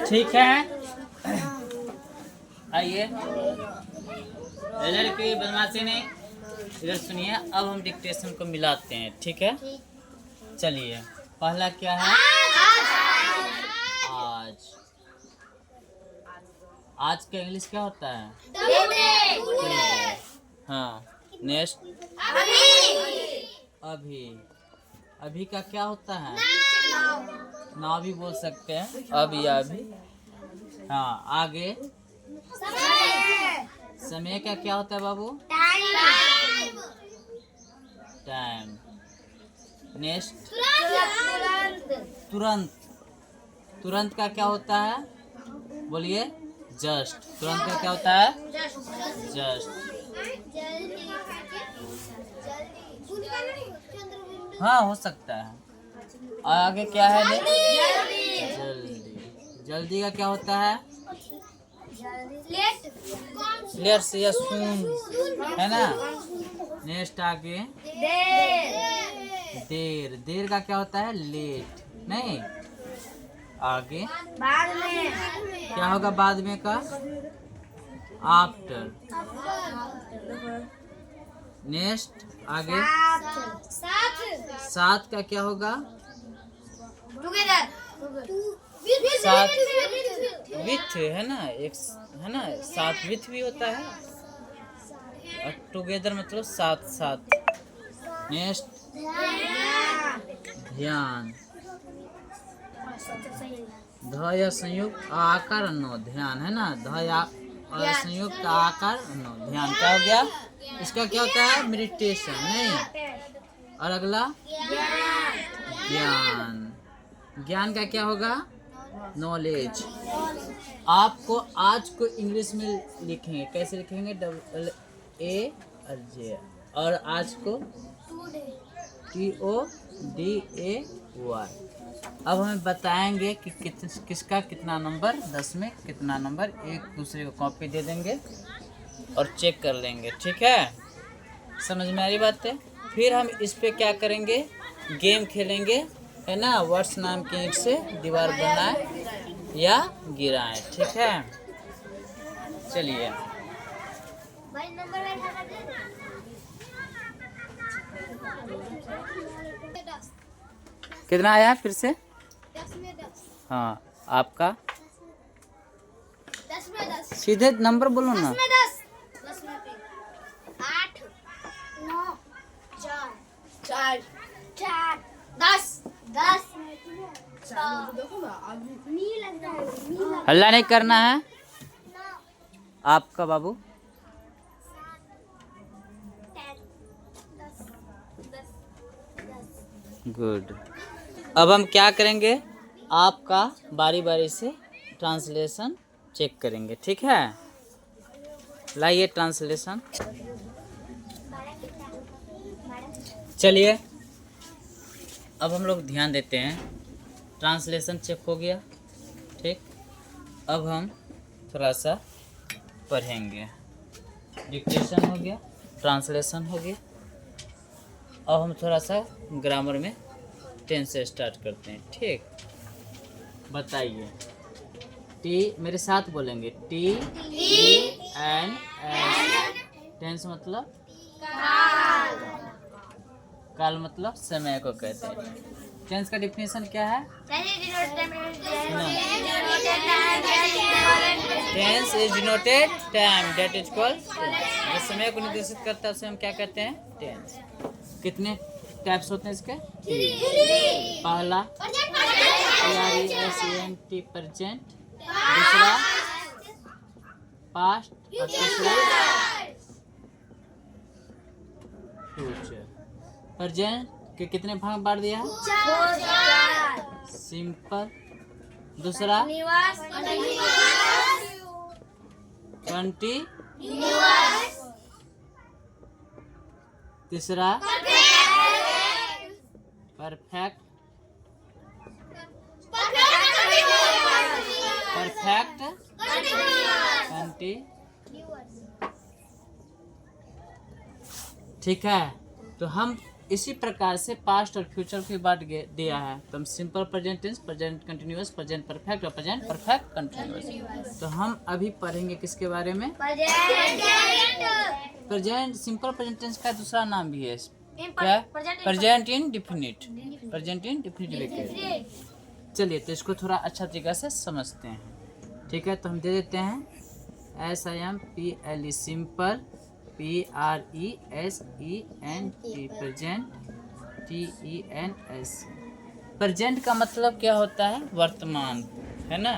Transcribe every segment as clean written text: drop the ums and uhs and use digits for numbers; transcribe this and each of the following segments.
ठीक है, आइए लड़की बदमाशी नहीं, इधर सुनिए। अब हम डिक्टेशन को मिलाते हैं, ठीक है। चलिए, पहला क्या है? आज। आज का इंग्लिश क्या होता है? हाँ। नेक्स्ट अभी। अभी का क्या होता है? नाउ भी बोल सकते हैं, अभी अभी। हाँ, आगे समय का क्या होता है बाबू? टाइम। नेक्स्ट तुरंत। तुरंत का क्या होता है? बोलिए। जस्ट। तुरंत का क्या होता है? जस्ट। हाँ, हो सकता है। और आगे क्या है? जल्दी। जल्दी का क्या होता है? लेट से या सून, है ना। नेक्स्ट आगे देर। देर का क्या होता है? लेट। नहीं, आगे बाद में क्या होगा? बाद में का आफ्टर। नेक्स्ट आगे साथ का क्या होगा? साथ विथ, है ना। एक है ना, साथ विथ भी होता है, और टुगेदर मतलब साथ साथ। नेक्स्ट ध्यान। ध या संयुक्त आकार नो, ध्यान, है ना। ध या और संयुक्त आकार नो, ध्यान। क्या हो गया? इसका क्या होता है? मेडिटेशन। नहीं, और अगला ज्ञान। ज्ञान का क्या होगा? नॉलेज। आपको आज को इंग्लिश में लिखेंगे, कैसे लिखेंगे? DAJ। और आज को TODAY। अब हमें बताएंगे कि किसका कितना नंबर, 10 में कितना नंबर। एक दूसरे को कॉपी दे देंगे और चेक कर लेंगे, ठीक है। समझ में आ रही बात है? फिर हम इस पे क्या करेंगे? गेम खेलेंगे, है ना। वर्ड्स नाम के ईंट से दीवार बनाए या गिराएं, ठीक है। चलिए, कितना आया फिर से? 10 में 10। हाँ, आपका 10 में 10। सीधे नंबर बोलो ना। 10 में 10। 10 में 8 9 4 4 4 10 10। देखो ना, नी लगता है, नी लगता है। हल्ला नहीं करना है। आपका बाबू 10। गुड। अब हम क्या करेंगे? आपका बारी बारी से ट्रांसलेशन चेक करेंगे, ठीक है। लाइए ट्रांसलेशन। चलिए, अब हम लोग ध्यान देते हैं। ट्रांसलेशन चेक हो गया, ठीक। अब हम थोड़ा सा पढ़ेंगे। डिक्टेशन हो गया, ट्रांसलेशन हो गया। अब हम थोड़ा सा ग्रामर में टेंस से स्टार्ट करते हैं, ठीक। बताइए। टी, मेरे साथ बोलेंगे। TENS। टेंस मतलब काल, मतलब समय को कहते हैं। टेंस का डिफिनेशन क्या है? Tense is denoted time that is called. जो समय को निर्देशित करता है उसे हम क्या कहते हैं? टेंस। कितने टाइप्स होते हैं इसके? 3। पहला PRESENT, प्रेजेंट। दूसरा पास्ट, और तीसरा फ्यूचर। प्रेजेंट के कितने भाग बांट दिया है? 4। सिंपल। दूसरा कंटीन्यूअस। तीसरा परफेक्ट। कंटीन्यूअस। ठीक है, तो हम इसी प्रकार से पास्ट और फ्यूचर की बात दिया है, तो हम simple present tense, present continuous, present perfect और प्रेजेंट परफेक्ट कंटिन्यूअस। तो हम अभी पढ़ेंगे किसके बारे में? प्रेजेंट। सिंपल प्रेजेंट टेंस का दूसरा नाम भी है, क्या? Present indefinite. Present indefinite. चलिए तो इसको थोड़ा अच्छा तरीके से समझते हैं, ठीक है? तो हम दे देते हैं SIMPLE simple, PRESENT present, TENS। Present का मतलब क्या होता है? वर्तमान, है ना?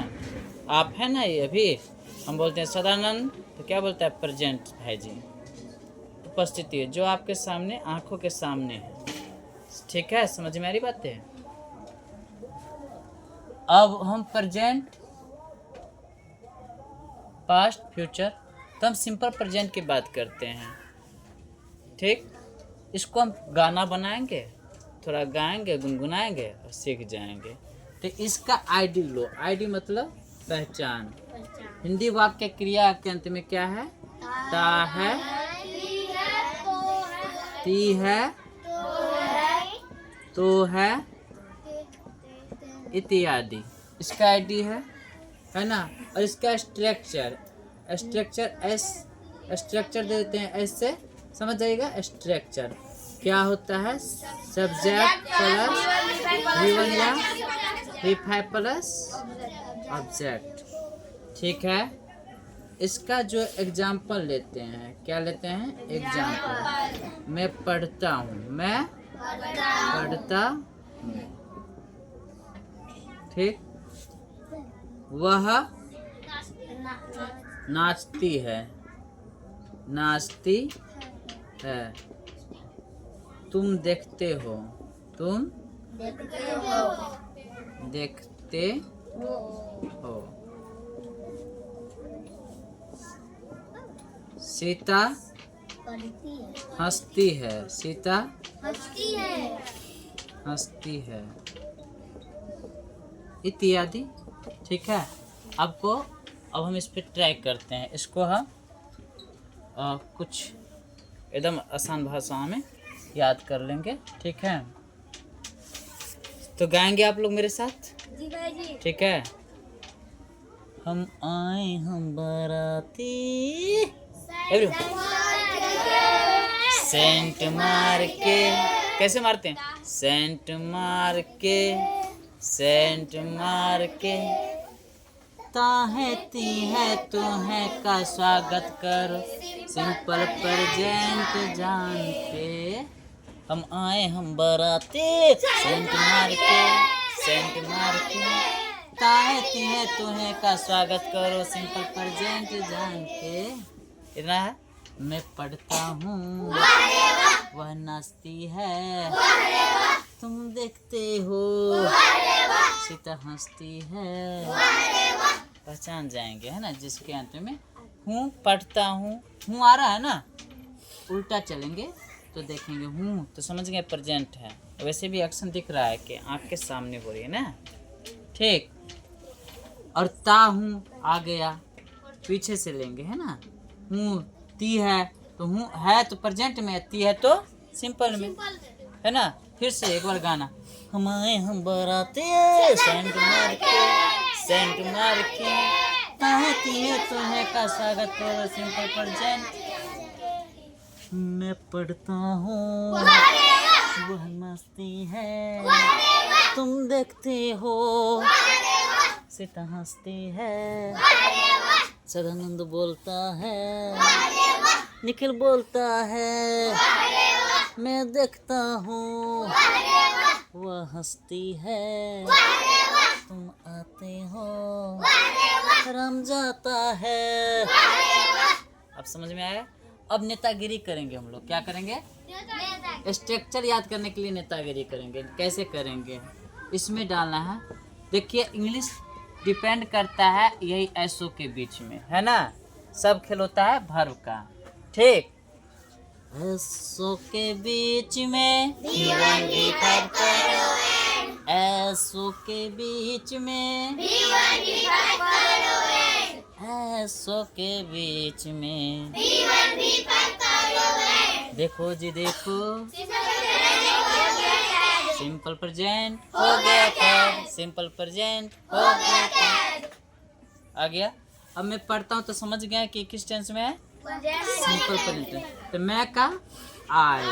आप है ना, ये अभी हम बोलते हैं सदानंद, तो क्या बोलता है? प्रेजेंट भाई जी, उपस्थिति है जो आपके सामने, आंखों के सामने है, ठीक है? समझ में आ रही बात है? अब हम प्रेजेंट, पास्ट, फ्यूचर, तो हम सिंपल प्रेजेंट की बात करते हैं, ठीक? इसको हम गाना बनाएंगे, थोड़ा गाएंगे, गुनगुनाएंगे और सीख जाएंगे। तो इसका आईडी लो। आईडी मतलब पहचान। हिंदी वाक्य क्रिया के अंत में क्या है? ता है, ती है, तो है, इत्यादि। इसका आईडी है ना? और इसका स्ट्रक्चर, स्ट्रक्चर दे देते हैं ऐसे, समझ जाइएगा। स्ट्रक्चर क्या होता है? सब्जेक्ट प्लस V1 या V5 प्लस ऑब्जेक्ट, ठीक है? इसका जो एग्जाम्पल लेते हैं, क्या लेते हैं? एग्जाम्पल। मैं पढ़ता हूँ, मैं पढ़ता हूँ, ठीक? वह नाचती है, नाचती है। तुम देखते हो, तुम देखते हो। सीता हंसती है, सीता हंसती है, इत्यादि, ठीक है? आपको अब हम इस पे ट्राई करते हैं। इसको हम कुछ एकदम आसान भाषा में याद कर लेंगे, ठीक है? तो गाएंगे आप लोग मेरे साथ, ठीक है? हम आए हम बाराती, सेंट मार के, कैसे मारते हैं? सेंट मार के, सेंट मार के, ताहती है तुम्हें का स्वागत करो, सिंपल प्रेजेंट जान के। हम आए हम बाराती, सेंट मार के, सेंट मार के, ताहती है तुम्हें का स्वागत करो, सिंपल प्रेजेंट जान के। इतना है। मैं पढ़ता हूँ, वह नाचती है, तुम देखते हो, सीता हंसती है। पहचान जाएंगे, है ना? जिसके अंत में हूँ, पढ़ता हूँ, हूँ आ रहा है ना, उल्टा चलेंगे तो देखेंगे हूँ, तो समझ गए प्रेजेंट है। वैसे भी एक्शन दिख रहा है कि आँख के सामने हो रही है ना, ठीक? और ता हूँ आ गया, पीछे से लेंगे, है ना? हूँ, ती है, तो हूँ है तो प्रेजेंट में, ती है तो सिंपल में, है ना? फिर से एक बार गाना। हम आए हम बाराती, सेंट मार के, सेंट मार के, ताहती है तुम्हें का स्वागत करो, सिंपल प्रेजेंट। मैं पढ़ता हूँ, वह नाचती है, तुम देखते हो, सीता हंसती है। सदानंद बोलता है, निखिल बोलता है, मैं देखता हूँ, वह हंसती है, तुम आते हो, रम जाता है। अब समझ में आया? अब नेतागिरी करेंगे हम लोग। क्या करेंगे? स्ट्रक्चर याद करने के लिए नेतागिरी करेंगे। कैसे करेंगे? इसमें डालना है, देखिए इंग्लिश डिपेंड करता है यही एसओ के बीच में, है ना? सब खेल होता है वर्ब का, ठीक? एसओ के बीच में, एसओ के बीच में, एसओ के बीच में, देखो जी देखो, सिंपल प्रेजेंट हो गया कैड, सिंपल प्रेजेंट हो गया कैड। आ गया। अब मैं पढ़ता हूँ तो समझ गया कि किस टेंस में है, सिंपल प्रेजेंट। तो मैं का आई,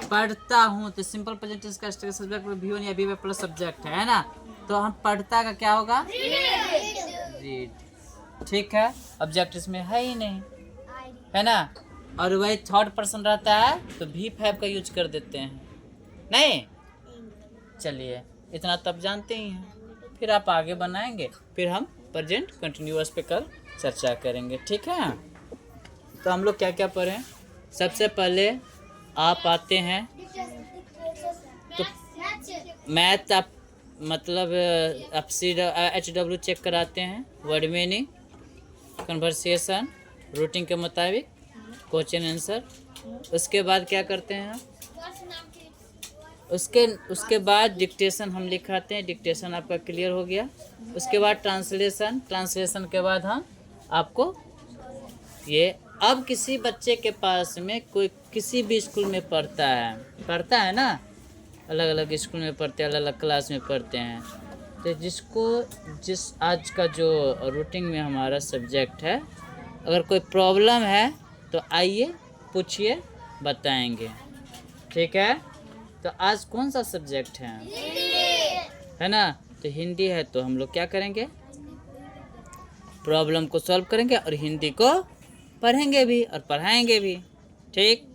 पढ़ता हूँ तो सिंपल प्रेजेंट टेंस का सब्जेक्ट V1 या V1 प्लस सब्जेक्ट है ना, तो हम पढ़ता का क्या होगा, रीड। ठीक है, ऑब्जेक्ट इसमें है ही नहीं, है ना। और वही थर्ड पर्सन रहता है तो V5 का यूज कर देते हैं, नहीं। चलिए इतना तब जानते ही हैं, फिर आप आगे बनाएंगे, फिर हम प्रेजेंट कंटिन्यूअस पे कल चर्चा करेंगे। ठीक है, तो हम लोग क्या क्या पढ़ें। सबसे पहले आप आते हैं तो मैथ आप मतलब आप HW चेक कराते हैं, वर्ड मीनिंग, कन्वर्सेशन, रूटीन के मुताबिक, क्वेश्चन आंसर। उसके बाद क्या करते हैं, उसके बाद डिक्टेशन हम लिखाते हैं, डिक्टेशन आपका क्लियर हो गया। उसके बाद ट्रांसलेशन के बाद हम आपको ये, अब किसी बच्चे के पास में कोई किसी भी स्कूल में पढ़ता है ना, अलग अलग स्कूल में पढ़ते हैं, अलग अलग क्लास में पढ़ते हैं, तो जिस आज का जो रूटीन में हमारा सब्जेक्ट है, अगर कोई प्रॉब्लम है तो आइए पूछिए, बताएंगे। ठीक है, तो आज कौन सा सब्जेक्ट है ना, तो हिंदी है, तो हम लोग क्या करेंगे, प्रॉब्लम को सॉल्व करेंगे और हिंदी को पढ़ेंगे भी और पढ़ाएंगे भी। ठीक।